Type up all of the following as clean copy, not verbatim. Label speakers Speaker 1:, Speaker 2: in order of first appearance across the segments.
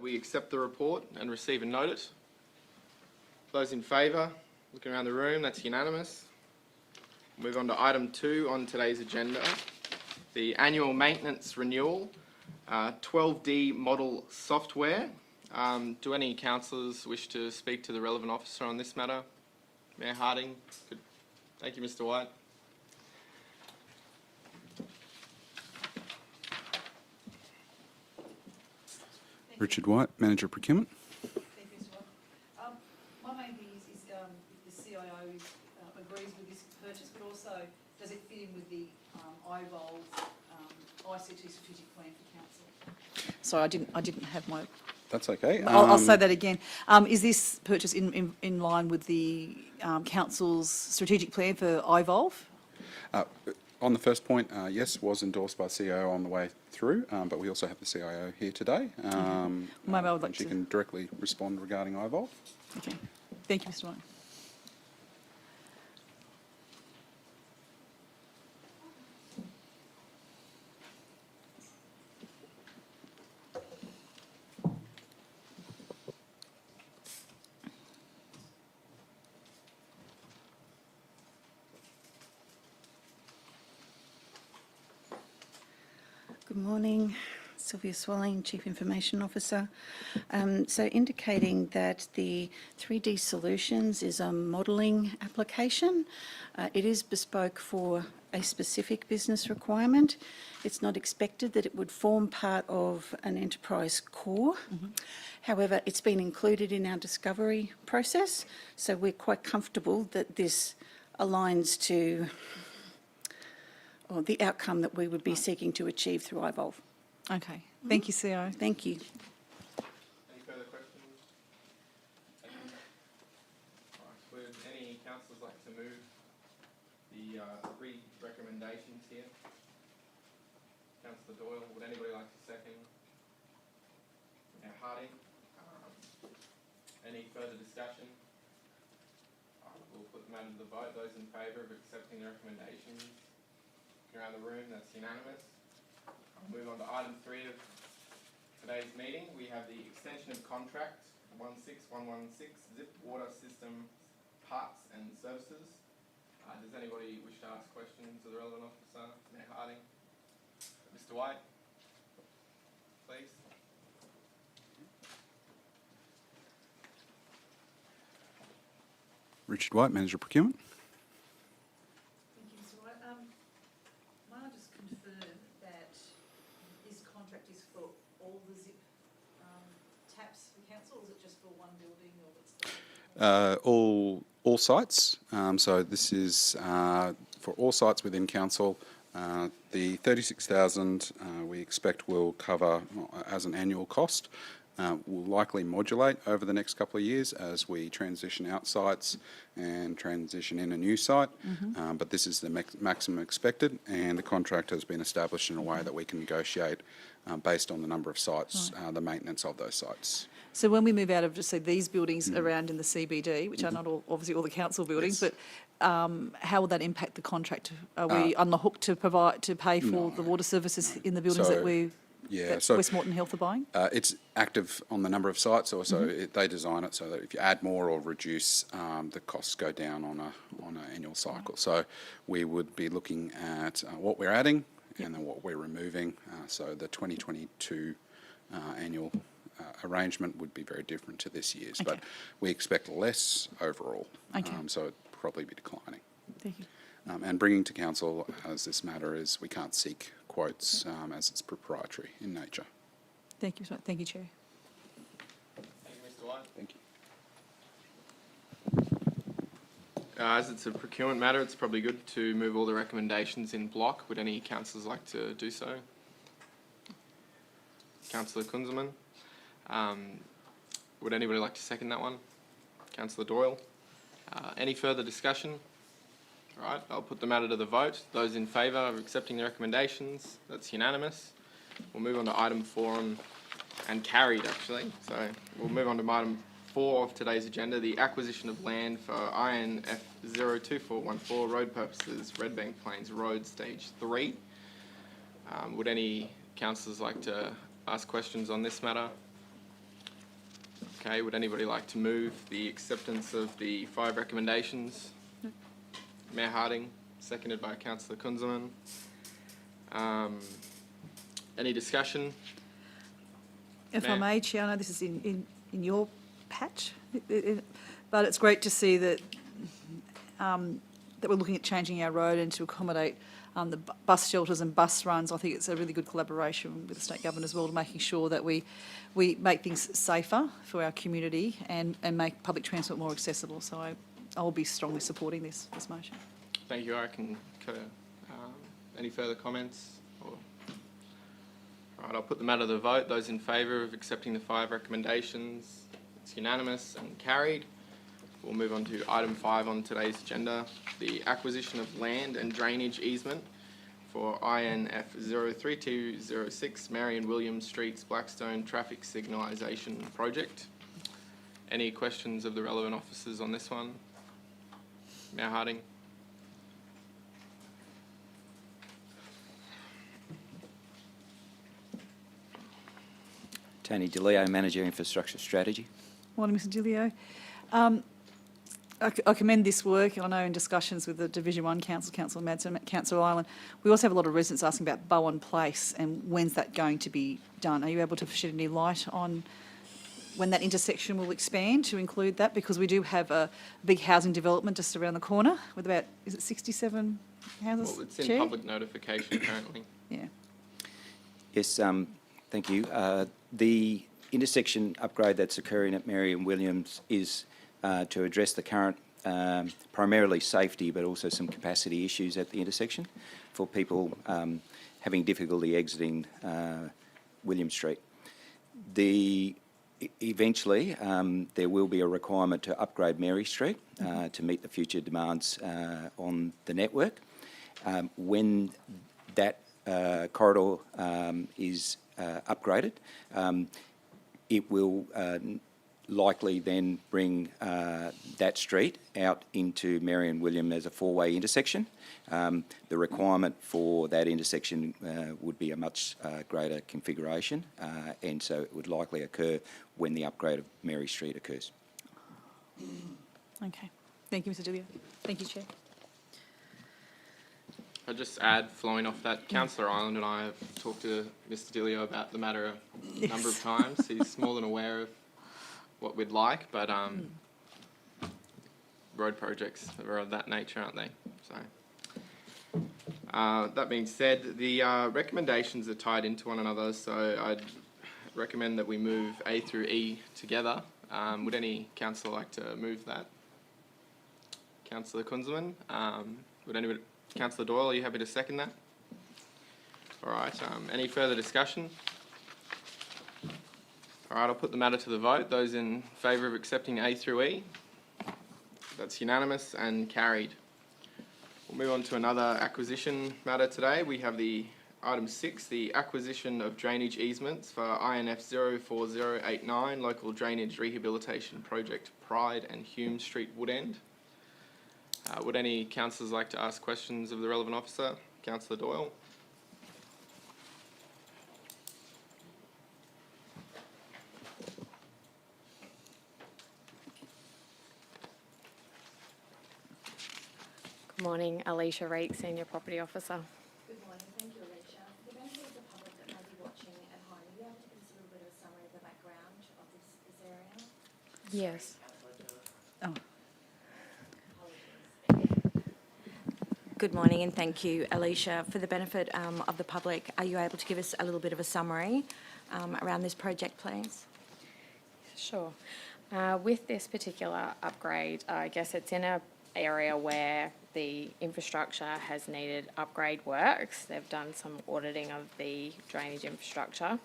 Speaker 1: We accept the report and receive and note it. Those in favour, looking around the room, that's unanimous. Move on to item 2 on today's agenda, the annual maintenance renewal, 12D model software. Do any councillors wish to speak to the relevant officer on this matter? Mayor Harding? Good. Thank you, Mr. White.
Speaker 2: Richard White, Manager Procurement.
Speaker 3: Thank you, Mr. White. My main thing is if the CIO agrees with this purchase, but also does it fit in with the IVOL ICT strategic plan for council? Sorry, I didn't have my.
Speaker 2: That's okay.
Speaker 3: I'll say that again. Is this purchase in line with the council's strategic plan for IVOL?
Speaker 2: On the first point, yes, was endorsed by CIO on the way through, but we also have the CIO here today.
Speaker 3: Maybe I would like
Speaker 2: she
Speaker 3: to.
Speaker 2: can directly respond regarding IVOL.
Speaker 3: Okay. Thank you, Mr. White.
Speaker 4: Good morning, Sylvia Swelling, Chief Information Officer. So indicating that the 3D Solutions is a modelling application. It is bespoke for a specific business requirement. It's not expected that it would form part of an enterprise core. However, it's been included in our discovery process, so we're quite comfortable that this aligns to the outcome that we would be seeking to achieve through IVOL.
Speaker 3: Okay. Thank you, CIO.
Speaker 4: Thank you.
Speaker 1: Any further questions? Right. Would any councillors like to move the 3 recommendations here? Councillor Doyle, would anybody like to second? Mayor Harding? Any further discussion? We'll put the matter to the vote. Those in favour of accepting the recommendations? Around the room, that's unanimous. I'll move on to item 3 of today's meeting. We have the extension of contract 16116 Zip Water System Parts and Services. Does anybody wish to ask questions of the relevant officer? Mayor Harding? Mr. White? Please.
Speaker 2: Richard White, Manager Procurement. All sites. So this is for all sites within council. The 36,000 we expect will cover as an annual cost. Will likely modulate over the next couple of years as we transition out sites and transition in a new site. But this is the maximum expected, and the contract has been established in a way that we can negotiate based on the number of sites, the maintenance of those sites.
Speaker 3: So when we move out of just say these buildings around in the CBD, which are not obviously all the council buildings,
Speaker 2: Yes.
Speaker 3: but how will that impact the contract? Are we on the hook to pay for the water services in the buildings that Westmoreton Health are buying?
Speaker 2: It's active on the number of sites, also they design it so that if you add more or reduce, the costs go down on an annual cycle. So we would be looking at what we're adding and then what we're removing. So the 2022 annual arrangement would be very different to this year's, but we expect less overall. So it'd probably be declining.
Speaker 3: Thank you.
Speaker 2: And bringing to council as this matter is we can't seek quotes as it's proprietary in nature.
Speaker 3: Thank you, Thank you, Chair.
Speaker 1: Thank you, Mr. White.
Speaker 2: Thank you.
Speaker 1: As it's a procurement matter, it's probably good to move all the recommendations in block. Would any councillors like to do so? Councillor Kunzelman. Would anybody like to second that one? Councillor Doyle. Any further discussion? All right, I'll put the matter to the vote. Those in favour of accepting the recommendations, that's unanimous. We'll move on to item 4 and carried actually. So we'll move on to item 4 of today's agenda, the acquisition of land for INF 02414 road purposes, Redbank Plains Road Stage 3. Would any councillors like to ask questions on this matter? Okay, would anybody like to move the acceptance of the 5 recommendations? Mayor Harding, seconded by Councillor Kunzelman. Any discussion?
Speaker 3: If I
Speaker 1: Mayor?
Speaker 3: may, Chair, I know this is in your patch, but it's great to see that that we're looking at changing our road and to accommodate the bus shelters and bus runs. I think it's a really good collaboration with the state government as well, to making sure that we make things safer for our community and make public transport more accessible. So I will be strongly supporting this motion.
Speaker 1: Thank you. I can concur. Any further comments? All right, I'll put the matter to the vote. Those in favour of accepting the 5 recommendations, it's unanimous and carried. We'll move on to item 5 on today's agenda, the acquisition of land and drainage easement for INF 03206 Marion Williams Streets Blackstone Traffic Signalisation Project. Any questions of the relevant officers on this one? Mayor Harding.
Speaker 5: Tony DeLeo, Manager Infrastructure Strategy.
Speaker 3: Morning, Mr DeLeo. I commend this work. I know in discussions with the Division 1 Council, Council Madsen, Council Island, we also have a lot of residents asking about Bowen Place and when's that going to be done. Are you able to shed any light on when that intersection will expand to include that? Because we do have a big housing development just around the corner with about, is it 67 houses?
Speaker 1: Well, it's in
Speaker 3: Chair?
Speaker 1: public notification currently.
Speaker 3: Yeah.
Speaker 5: Yes, thank you. The intersection upgrade that's occurring at Marion Williams is to address the current primarily safety but also some capacity issues at the intersection for people having difficulty exiting William Street. Eventually there will be a requirement to upgrade Mary Street to meet the future demands on the network. When that corridor is upgraded, it will likely then bring that street out into Marion William as a 4-way intersection. The requirement for that intersection would be a much greater configuration, and so it would likely occur when the upgrade of Mary Street occurs.
Speaker 3: Okay. Thank you, Mr DeLeo. Thank you, Chair.
Speaker 1: I'll just add, flowing off that, Councillor Ireland and I have talked to Mr Dilio about the matter a number of times. He's more than aware of what we'd like, but road projects are of that nature, aren't they? So, that being said, the recommendations are tied into one another, so I'd recommend that we move A through E together. Would any councillor like to move that? Councillor Kunzelman? Would anybody? Councillor Doyle, are you happy to second that? All right, any further discussion? All right, I'll put the matter to the vote. Those in favour of accepting A through E? That's unanimous and carried. We'll move on to another acquisition matter today. We have the item 6, the acquisition of drainage easements for INF 04089, Local Drainage Rehabilitation Project Pride and Hume Street Woodend. Would any councillors like to ask questions of the relevant officer? Councillor Doyle.
Speaker 6: Good morning, Alicia Reek, Senior Property Officer.
Speaker 7: Good morning, thank you, Alicia. For the benefit of the public that may be watching at home, are you able to give us a little bit of a summary of the background of this area?
Speaker 6: Yes.
Speaker 3: Oh.
Speaker 7: Good morning and thank you, Alicia. For the benefit of the public, are you able to give us a little bit of a summary around this project, please?
Speaker 6: Sure. With this particular upgrade, I guess it's in an area where the infrastructure has needed upgrade works. They've done some auditing of the drainage infrastructure,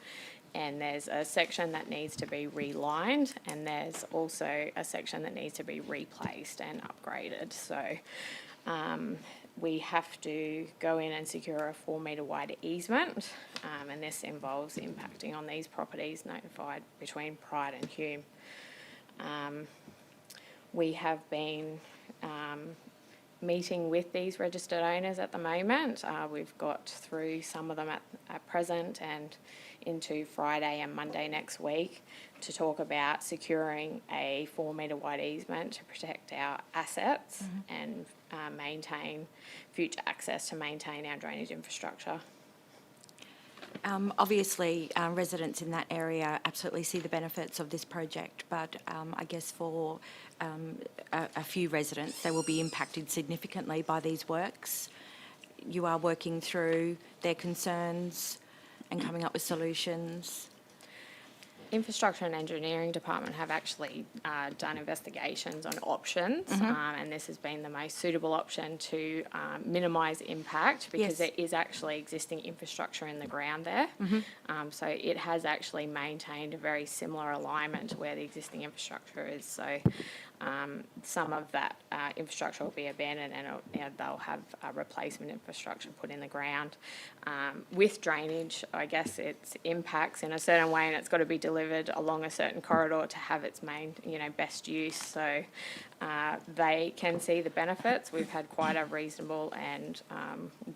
Speaker 6: and there's a section that needs to be relined, and there's also a section that needs to be replaced and upgraded. So we have to go in and secure a 4-metre wide easement, and this involves impacting on these properties notified between Pride and Hume. We have been meeting with these registered owners at the moment. We've got through some of them at present and into Friday and Monday next week to talk about securing a 4 metre wide easement to protect our assets and maintain future access to maintain our drainage infrastructure.
Speaker 7: Obviously, residents in that area absolutely see the benefits of this project, but I guess for a few residents, they will be impacted significantly by these works. You are working through their concerns and coming up with solutions.
Speaker 6: Infrastructure and Engineering Department have actually done investigations on options, and this has been the most suitable option to minimise impact because there is actually existing infrastructure in the ground there. So it has actually maintained a very similar alignment to where the existing infrastructure is. So some of that infrastructure will be abandoned and they'll have a replacement infrastructure put in the ground. With drainage, I guess it impacts in a certain way and it's got to be delivered along a certain corridor to have its main, best use. So they can see the benefits. We've had quite a reasonable and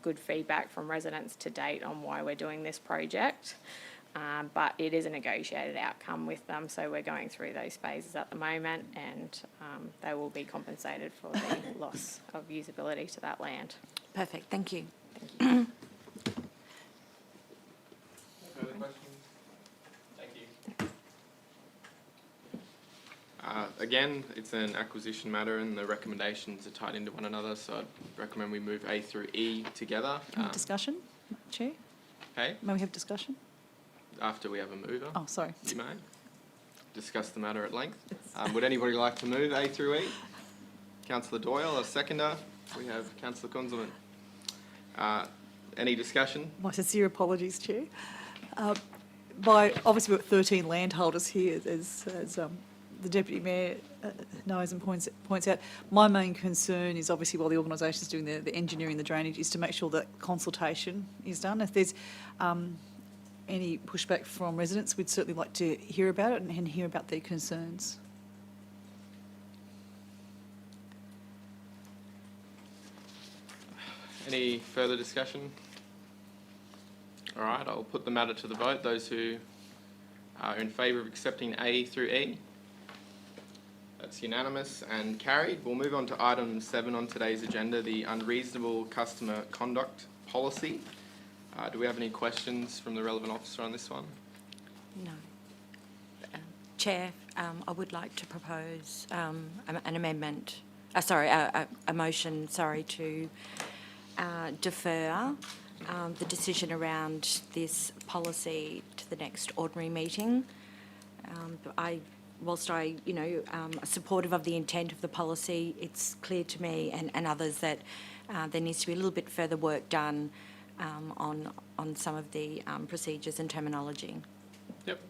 Speaker 6: good feedback from residents to date on why we're doing this project. But it is a negotiated outcome with them, so we're going through those phases at the moment, and they will be compensated for the loss of usability to that land.
Speaker 7: Perfect, thank you.
Speaker 1: Further questions? Thank you. Again, it's an acquisition matter and the recommendations are tied into one another, so I'd recommend we move A through E together.
Speaker 3: Discussion, Chair?
Speaker 1: Okay,
Speaker 3: May we have discussion?
Speaker 1: after we have a mover.
Speaker 3: Oh, sorry.
Speaker 1: You may discuss the matter at length. Would anybody like to move A through E? Councillor Doyle, a seconder. We have Councillor Kunzelman. Any discussion?
Speaker 8: My sincere apologies, Chair. Obviously we've got 13 landholders here, as the Deputy Mayor knows and points out. My main concern is obviously while the organisation's doing the engineering, the drainage, is to make sure that consultation is done. If there's any pushback from residents, we'd certainly like to hear about it and hear about their concerns.
Speaker 1: Any further discussion? All right, I'll put the matter to the vote. Those who are in favour of accepting A through E? That's unanimous and carried. We'll move on to item 7 on today's agenda, the unreasonable customer conduct policy. Do we have any questions from the relevant officer on this one?
Speaker 7: No. Chair, I would like to propose an amendment, a motion, to defer the decision around this policy to the next ordinary meeting. Whilst I, am supportive of the intent of the policy, it's clear to me and others that there needs to be a little bit further work done on some of the procedures and terminology.
Speaker 1: Yep.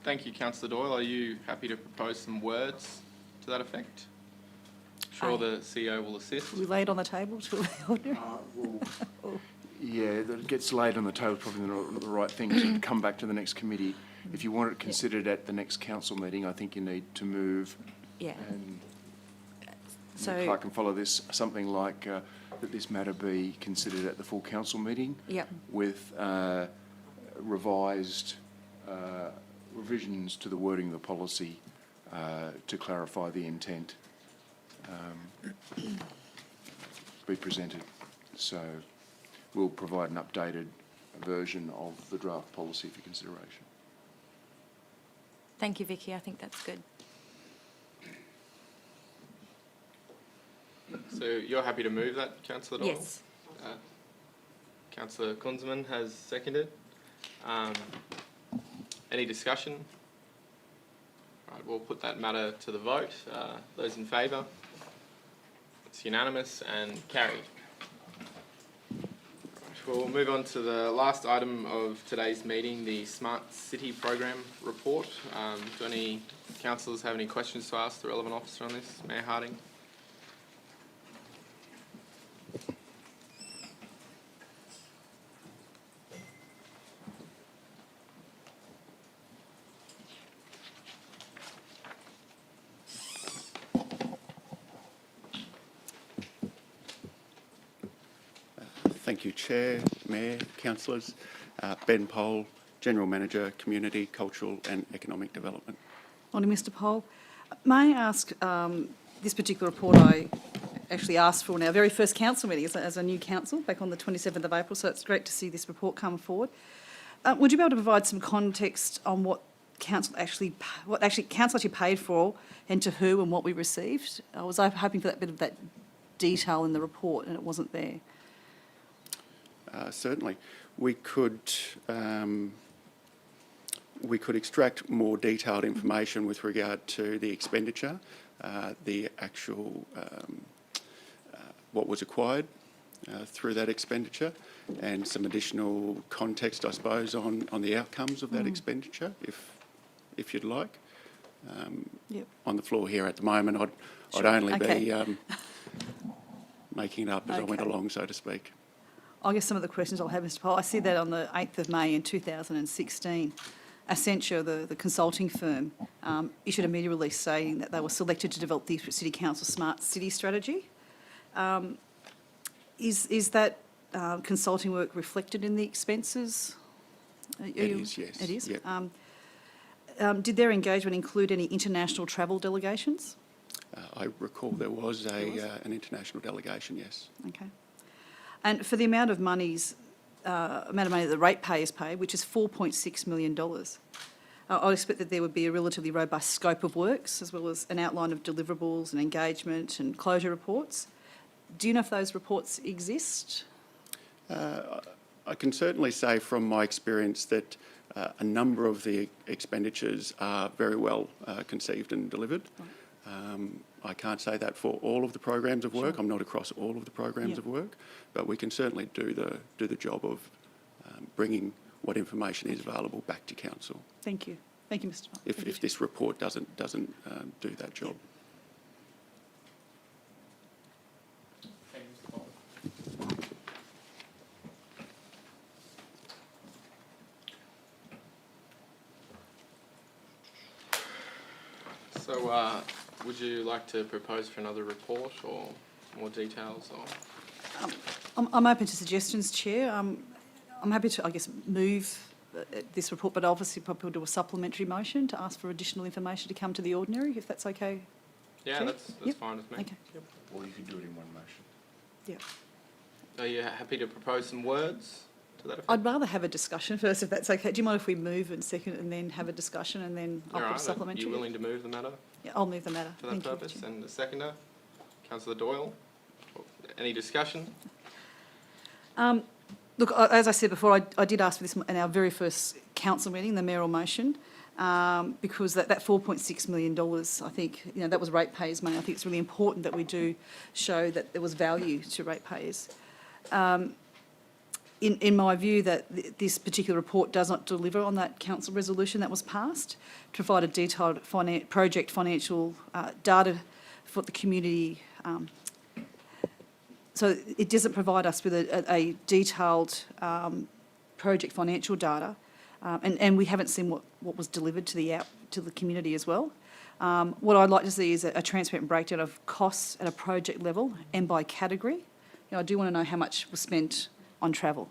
Speaker 1: Thank you, Councillor Doyle. Are you happy to propose some words to that effect? Sure, the CEO will assist.
Speaker 8: We lay it on the table to the ordinary.
Speaker 9: Yeah, that it gets laid on the table, probably not the right thing to come back to the next committee. If you want it considered at the next council meeting, I think you need to move.
Speaker 7: Yeah.
Speaker 9: And
Speaker 7: So
Speaker 9: the clerk can follow this, something like that this matter be considered at the full council meeting.
Speaker 7: Yep.
Speaker 9: With revised revisions to the wording of the policy to clarify the intent be presented. So we'll provide an updated version of the draft policy for consideration.
Speaker 7: Thank you, Vicky. I think that's good.
Speaker 1: So you're happy to move that, Councillor Doyle?
Speaker 7: Yes.
Speaker 1: Councillor Kunzelman has seconded. Any discussion? All right, we'll put that matter to the vote. Those in favour? It's unanimous and carried. We'll move on to the last item of today's meeting, the Smart City Program report. Do any councillors have any questions to ask the relevant officer on this? Mayor Harding?
Speaker 10: Thank you, Chair, Mayor, councillors. Ben Pole, General Manager, Community, Cultural and Economic Development.
Speaker 8: Morning, Mr Pole. May I ask, this particular report I actually asked for in our very first council meeting as a new council back on the 27th of April, so it's great to see this report come forward. Would you be able to provide some context on what council actually paid for and to who and what we received? I was hoping for that bit of that detail in the report and it wasn't there.
Speaker 10: Certainly. We could extract more detailed information with regard to the expenditure, the actual what was acquired through that expenditure, and some additional context, I suppose, on the outcomes of that expenditure, if you'd like.
Speaker 8: Yep.
Speaker 10: On the floor here at the moment, I'd
Speaker 8: Sure.
Speaker 10: only
Speaker 8: Okay.
Speaker 10: be making it up as I went
Speaker 8: Okay.
Speaker 10: along, so to speak.
Speaker 8: I guess some of the questions I'll have, Mr Pole, I see that on the 8th of May in 2016, Accenture, the consulting firm, issued a media release saying that they were selected to develop the Ipswich City Council Smart City Strategy. Is that consulting work reflected in the expenses?
Speaker 10: It is, yes.
Speaker 8: It is?
Speaker 10: Yep.
Speaker 8: Did their engagement include any international travel delegations?
Speaker 10: I recall there was an international delegation, yes.
Speaker 8: Okay. And for the amount of money that the ratepayers pay, which is $4.6 million, I'd expect that there would be a relatively robust scope of works, as well as an outline of deliverables and engagement and closure reports. Do you know if those reports exist?
Speaker 10: I can certainly say from my experience that a number of the expenditures are very well conceived and delivered. I can't say that for all of the programs of work.
Speaker 8: Sure.
Speaker 10: I'm not across all of the programs
Speaker 8: Yep.
Speaker 10: of work, but we can certainly do the job of bringing what information is available back to council.
Speaker 8: Thank you. Thank you, Mr Pole.
Speaker 10: If this report doesn't do that job.
Speaker 1: Thank you, Mr. Pole. So, would you like to propose for another report or more details? Or
Speaker 8: I'm open to suggestions, Chair. I'm happy to, I guess, move this report, but obviously probably do a supplementary motion to ask for additional information to come to the ordinary, if that's okay.
Speaker 1: yeah,
Speaker 8: Chair?
Speaker 1: that's
Speaker 8: Yep.
Speaker 1: fine with me.
Speaker 8: Okay.
Speaker 9: Or you could do it in one motion.
Speaker 8: Yeah.
Speaker 1: Are you happy to propose some words to that effect?
Speaker 8: I'd rather have a discussion first, if that's okay. Do you mind if we move and second and then have a discussion and then I'll put a
Speaker 1: Alright,
Speaker 8: supplementary?
Speaker 1: you willing to move the matter
Speaker 8: Yeah, I'll move the matter.
Speaker 1: for that
Speaker 8: Thank
Speaker 1: purpose?
Speaker 8: you, Chair.
Speaker 1: And the seconder, Councillor Doyle. Any discussion?
Speaker 8: Look, as I said before, I did ask for this in our very first council meeting, the mayoral motion, because that $4.6 million, I think, that was ratepayers' money. I think it's really important that we do show that there was value to ratepayers. In my view, that this particular report does not deliver on that council resolution that was passed, to provide a detailed project financial data for the community. So it doesn't provide us with a detailed project financial data, and we haven't seen what was delivered to the community as well. What I'd like to see is a transparent breakdown of costs at a project level and by category. I do want to know how much was spent on travel.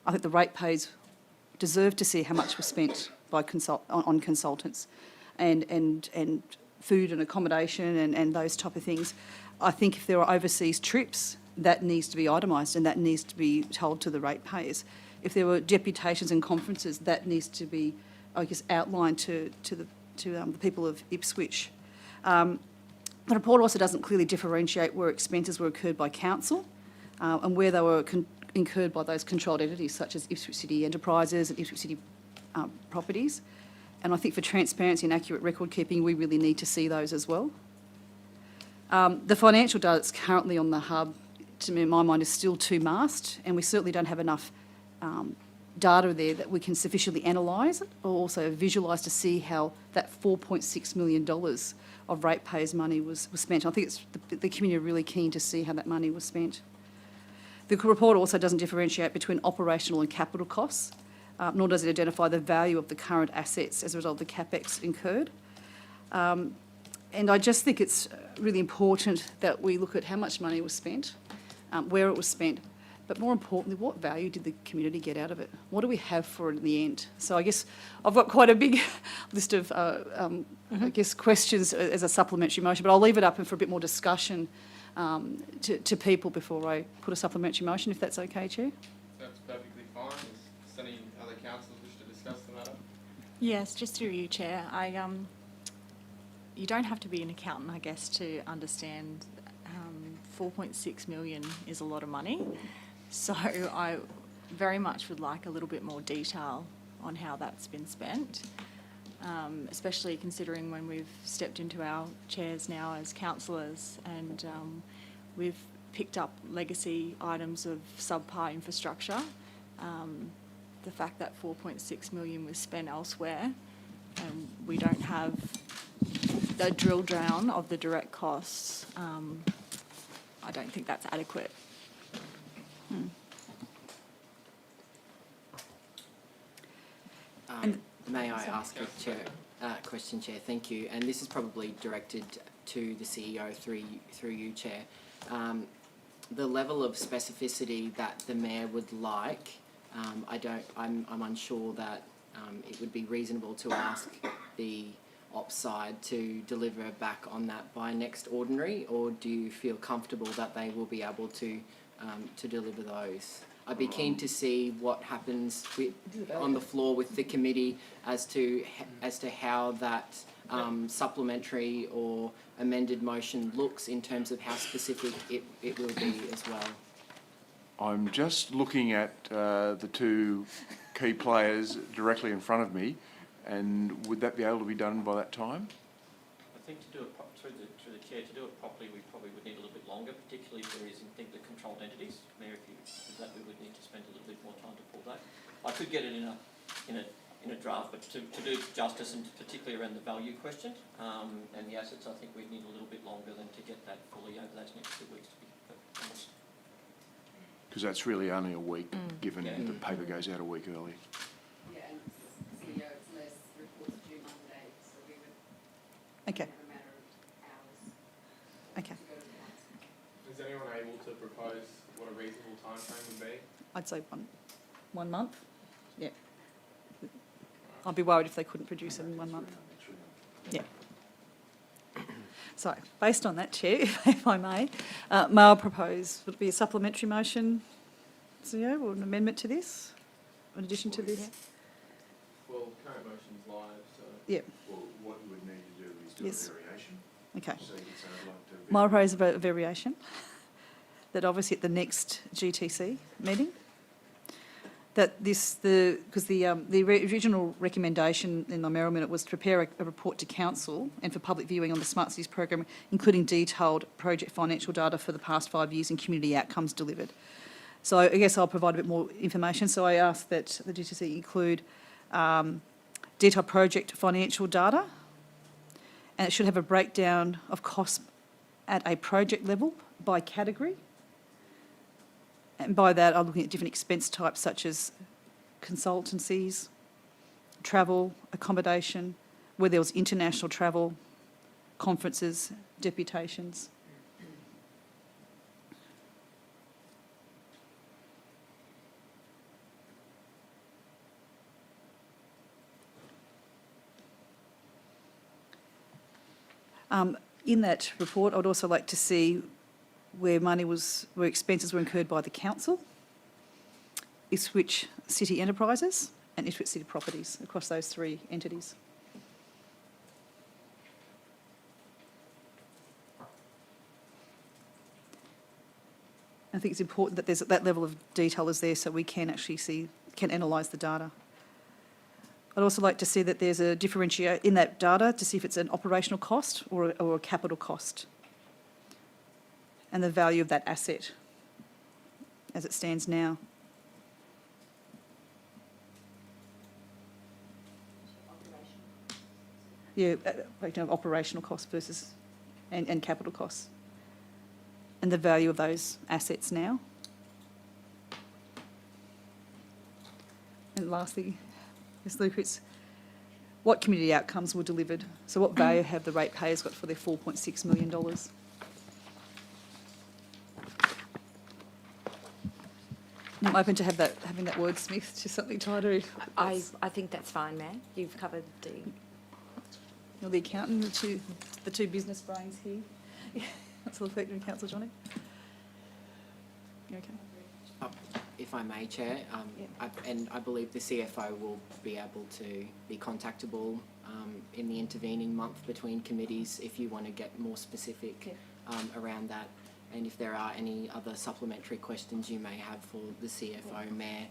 Speaker 8: I think the ratepayers deserve to see how much was spent by on consultants and food and accommodation and those type of things. I think if there are overseas trips, that needs to be itemised and that needs to be told to the ratepayers. If there were deputations and conferences, that needs to be, I guess, outlined to the people of Ipswich. The report also doesn't clearly differentiate where expenses were incurred by council and where they were incurred by those controlled entities such as Ipswich City Enterprises and Ipswich City Properties. And I think for transparency and accurate record keeping, we really need to see those as well. The financial data that's currently on the hub, to me, in my mind, is still too masked, and we certainly don't have enough data there that we can sufficiently analyse it or also visualise to see how that $4.6 million of ratepayers' money was spent. I think the community are really keen to see how that money was spent. The report also doesn't differentiate between operational and capital costs, nor does it identify the value of the current assets as a result of the CapEx incurred. And I just think it's really important that we look at how much money was spent, where it was spent, But more importantly, what value did the community get out of it? What do we have for it in the end? So I guess I've got quite a big list of, I guess, questions as a supplementary motion, but I'll leave it up for a bit more discussion to people before I put a supplementary motion, if that's okay, Chair.
Speaker 1: That's perfectly fine. Does any other councillors wish to discuss the matter?
Speaker 11: Yes, just through you, Chair. You don't have to be an accountant, I guess, to understand 4.6 million is a lot of money. So I very much would like a little bit more detail on how that's been spent, especially considering when we've stepped into our chairs now as councillors and we've picked up legacy items of subpar infrastructure. The fact that 4.6 million was spent elsewhere and we don't have the drill down of the direct costs, I don't think that's adequate.
Speaker 12: May I ask a question, Chair? Thank you. And this is probably directed to the CEO through you, Chair. The level of specificity that the Mayor would like, I'm unsure that it would be reasonable to ask the ops side to deliver back on that by next ordinary, or do you feel comfortable that they will be able to deliver those? I'd be keen to see what happens on the floor with the committee as to how that supplementary or amended motion looks in terms of how specific it will be as well.
Speaker 9: I'm just looking at the two key players directly in front of me, and would that be able to be done by that time?
Speaker 13: I think to do it through the chair, to do it properly, we probably would need a little bit longer, particularly if there is the controlled entities. Mayor, if you that we would need to spend a little bit more time to pull that. I could get it in a draft, but to do justice and particularly around the value question and the assets, I think we'd need a little bit longer than to get that fully over those next 2 weeks, to be honest.
Speaker 9: Because that's really only a week, given the paper goes out a week early.
Speaker 14: Yeah, and CEO, it's less reports due Monday, so we would
Speaker 8: Okay.
Speaker 14: have a matter of hours
Speaker 8: Okay.
Speaker 14: to go to the council.
Speaker 1: Is anyone able to propose what a reasonable time frame would be?
Speaker 8: I'd say one month. Yeah. I'd be worried if they couldn't produce it in 1 month. Yeah. So, based on that, Chair, if I may I propose, would it be a supplementary motion, CEO, or an amendment to this, in addition to this?
Speaker 1: Well, current motion's live, so.
Speaker 8: Yeah.
Speaker 9: Well, what you would need to do is do
Speaker 8: Yes.
Speaker 9: a variation.
Speaker 8: Okay.
Speaker 9: So you could say, I'd like to...
Speaker 8: My propose a variation, that obviously at the next GTC meeting, that because the original recommendation in the Merrill Minute was to prepare a report to Council and for public viewing on the Smart Cities program, including detailed project financial data for the past 5 years and community outcomes delivered. So I guess I'll provide a bit more information. So I ask that the GTC include detailed project financial data, and it should have a breakdown of costs at a project level by category. And by that, I'm looking at different expense types such as consultancies, travel, accommodation, where there was international travel, conferences, deputations. In that report, I would also like to see where expenses were incurred by the council, Ipswich City Enterprises and Ipswich City Properties, across those 3 entities. I think it's important that that level of detail is there so we can actually analyse the data. I'd also like to see that there's a differentiate in that data to see if it's an operational cost or a capital cost, and the value of that asset as it stands now. Yeah, breakdown of operational costs versus and capital costs, and the value of those assets now. And lastly, Ms. Luker, it's what community outcomes were delivered. So what value have the ratepayers got for their $4.6 million? I'm open to having that wordsmith to something tighter. if
Speaker 7: I
Speaker 8: that's-
Speaker 7: think that's fine, Mayor. You've covered the.
Speaker 8: You're the accountant, the two business brains here. Councillor Fleetwood and Councillor Johnny. You okay?
Speaker 12: If I may, Chair, and I believe the CFO will be able to be contactable in the intervening month between committees if you want to get more specific around that. And if there are any other supplementary questions you may have for the CFO, Mayor,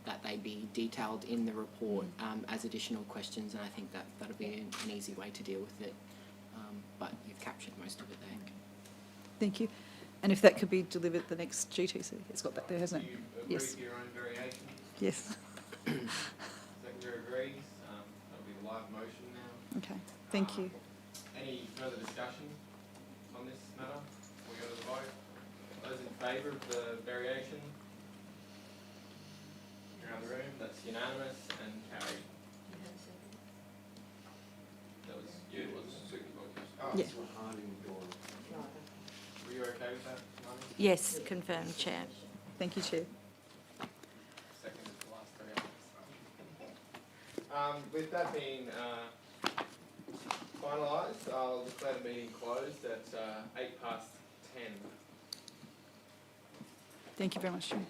Speaker 12: that they be detailed in the report as additional questions, and I think that'll be an easy way to deal with it. But you've captured most of it there.
Speaker 8: Thank you. And if that could be delivered at the next GTC, it's got that there, hasn't it?
Speaker 1: Do you agree
Speaker 8: Yes.
Speaker 1: to your own variation?
Speaker 8: Yes.
Speaker 1: Seconder agrees. That'll be the live motion now.
Speaker 8: Okay. Thank you.
Speaker 1: Any further discussion on this matter before we go to the vote? Those in favour of the variation? Around the room, that's unanimous and carried. That was you, was it? Oh,
Speaker 8: Yeah.
Speaker 1: were you okay with that, Marnie?
Speaker 7: Yes, confirmed, Chair.
Speaker 8: Thank you, Chair.
Speaker 1: Second is the last three items. With that being finalised, I'll declare the meeting closed at 10:08.
Speaker 8: Thank you very much, Chair.